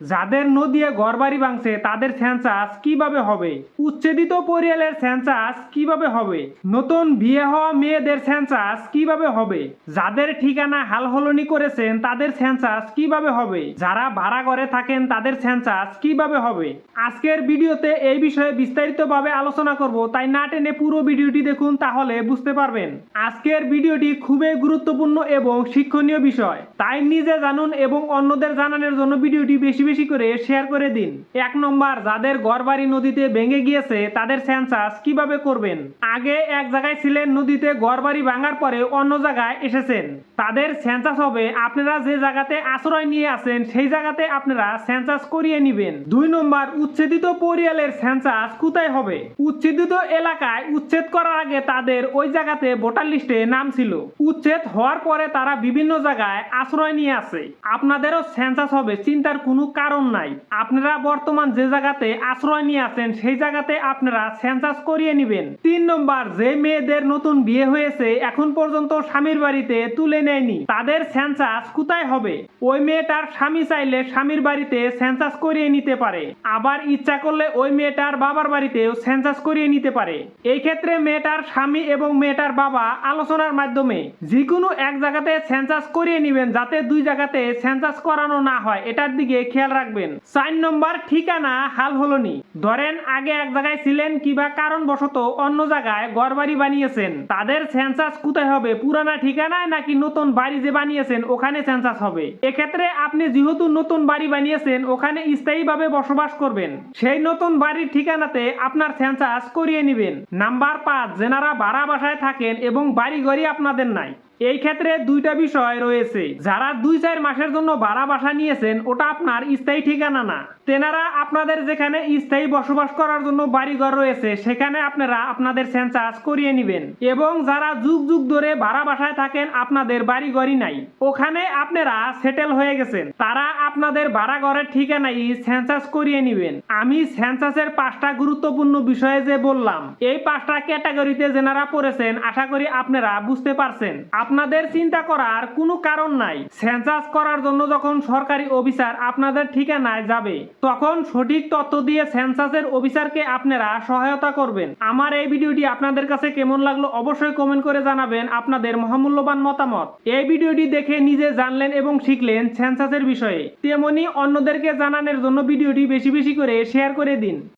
যাদের নদীয়ে ঘরবাড়ি ভাঙছে তাদের সেন্সাস কিভাবে হবে? উচ্ছেদিত পরিয়ালের সেন্সাস কিভাবে হবে? নতুন বিয়ে হওয়া মেয়েদের সেন্সাস কিভাবে হবে? যাদের ঠিকানা হালহলনি করেছেন তাদের সেন্সাস কিভাবে হবে? যারা ভাড়া ঘরে থাকেন তাদের সেন্সাস কিভাবে হবে? আজকের ভিডিওতে এই বিষয়ে বিস্তারিতভাবে আলোচনা করব, তাই না টেনে পুরো ভিডিওটি দেখুন, তাহলে বুঝতে পারবেন। আজকের ভিডিওটি খুবই গুরুত্বপূর্ণ এবং শিক্ষণীয় বিষয়, তাই নিজে জানুন এবং অন্যদের জানানোর জন্য ভিডিওটি বেশি বেশি করে শেয়ার করে দিন। 1 নম্বর, যাদের ঘরবাড়ি নদীতে ভেঙে গিয়েছে তাদের সেন্সাস কিভাবে করবেন? আগে এক জায়গায় ছিলেন, নদীতে ঘরবাড়ি ভাঙার পরে অন্য জায়গায় এসেছেন, তাদের সেন্সাস হবে আপনারা যে জায়গাতে আশ্রয় নিয়ে আছেন সেই জায়গাতে আপনারা সেন্সাস করিয়ে নেবেন। 2 নম্বর, উচ্ছেদিত পরিয়ালের সেন্সাস কোথায় হবে? উচ্ছেদিত এলাকায় উচ্ছেদ করার আগে তাদের ওই জায়গাতে ভোটার লিস্টে নাম ছিল, উচ্ছেদ হওয়ার পরে তারা বিভিন্ন জায়গায় আশ্রয় নিয়ে আছে, আপনাদেরও সেন্সাস হবে, চিন্তার কোনো কারণ নাই। আপনারা বর্তমান যে জায়গাতে আশ্রয় নিয়ে আছেন সেই জায়গাতে আপনারা সেন্সাস করিয়ে নেবেন। 3 নম্বর, যে মেয়েদের নতুন বিয়ে হয়েছে এখন পর্যন্ত স্বামীর বাড়িতে তুলে নেয়নি তাদের সেন্সাস কোথায় হবে? ওই মেয়েটার স্বামী চাইলে স্বামীর বাড়িতে সেন্সাস করিয়ে নিতে পারে, আবার ইচ্ছা করলে ওই মেয়েটার বাবার বাড়িতেও সেন্সাস করিয়ে নিতে পারে। এই ক্ষেত্রে মেয়েটার স্বামী এবং মেয়েটার বাবা আলোচনার মাধ্যমে যে কোনো এক জায়গাতে সেন্সাস করিয়ে নেবেন, যাতে 2 জায়গাতে সেন্সাস করানো না হয়, এটার দিকে খেয়াল রাখবেন। 4 নম্বর, ঠিকানা হাল হলনি। ধরেন আগে এক জায়গায় ছিলেন কিংবা কারণবশত অন্য জায়গায় ঘরবাড়ি বানিয়েছেন, তাদের সেন্সাস কোথায় হবে? পুরানা ঠিকানায় নাকি নতুন বাড়ি যে বানিয়েছেন ওখানে সেন্সাস হবে? এক্ষেত্রে আপনি যেহেতু নতুন বাড়ি বানিয়েছেন ওখানে স্থায়ীভাবে বসবাস করবেন, সেই নতুন বাড়ির ঠিকানাতে আপনার সেন্সাস করিয়ে নেবেন। নাম্বার 5, যেনারা ভাড়া বাসায় থাকেন এবং বাড়ি ঘরই আপনাদের নাই, এই ক্ষেত্রে 2টা বিষয় রয়েছে। যারা 2-4 মাসের জন্য ভাড়া বাসা নিয়েছেন ওটা আপনার স্থায়ী ঠিকানা না, তেনারা আপনাদের যেখানে স্থায়ী বসবাস করার জন্য বাড়িঘর রয়েছে সেখানে আপনারা আপনাদের সেন্সাস করিয়ে নেবেন। এবং যারা যুগ যুগ ধরে ভাড়া বাসায় থাকেন আপনাদের বাড়িঘরই নাই, ওখানে আপনারা সেটেল হয়ে গেছেন, তারা আপনাদের ভাড়া ঘরের ঠিকানায় সেন্সাস করিয়ে নেবেন। আমি সেন্সাসের 5টা গুরুত্বপূর্ণ বিষয়ে যে বললাম, এই 5টা ক্যাটাগরিতে যেনারা পড়েছেন আশা করি আপনারা বুঝতে পারছেন। আপনাদের চিন্তা করার কোনো কারণ নাই। সেন্সাস করার জন্য যখন সরকারি অফিসার আপনাদের ঠিকানায় যাবে তখন সঠিক তথ্য দিয়ে সেন্সাসের অফিসারকে আপনারা সহায়তা করবেন। আমার এই ভিডিওটি আপনাদের কাছে কেমন লাগলো অবশ্যই কমেন্ট করে জানাবেন আপনাদের মহামূল্যবান মতামত। এই ভিডিওটি দেখে নিজে জানলেন এবং শিখলেন সেন্সাসের বিষয়ে, তেমনি অন্যদেরকে জানানোর জন্য ভিডিওটি বেশি বেশি করে শেয়ার করে দিন।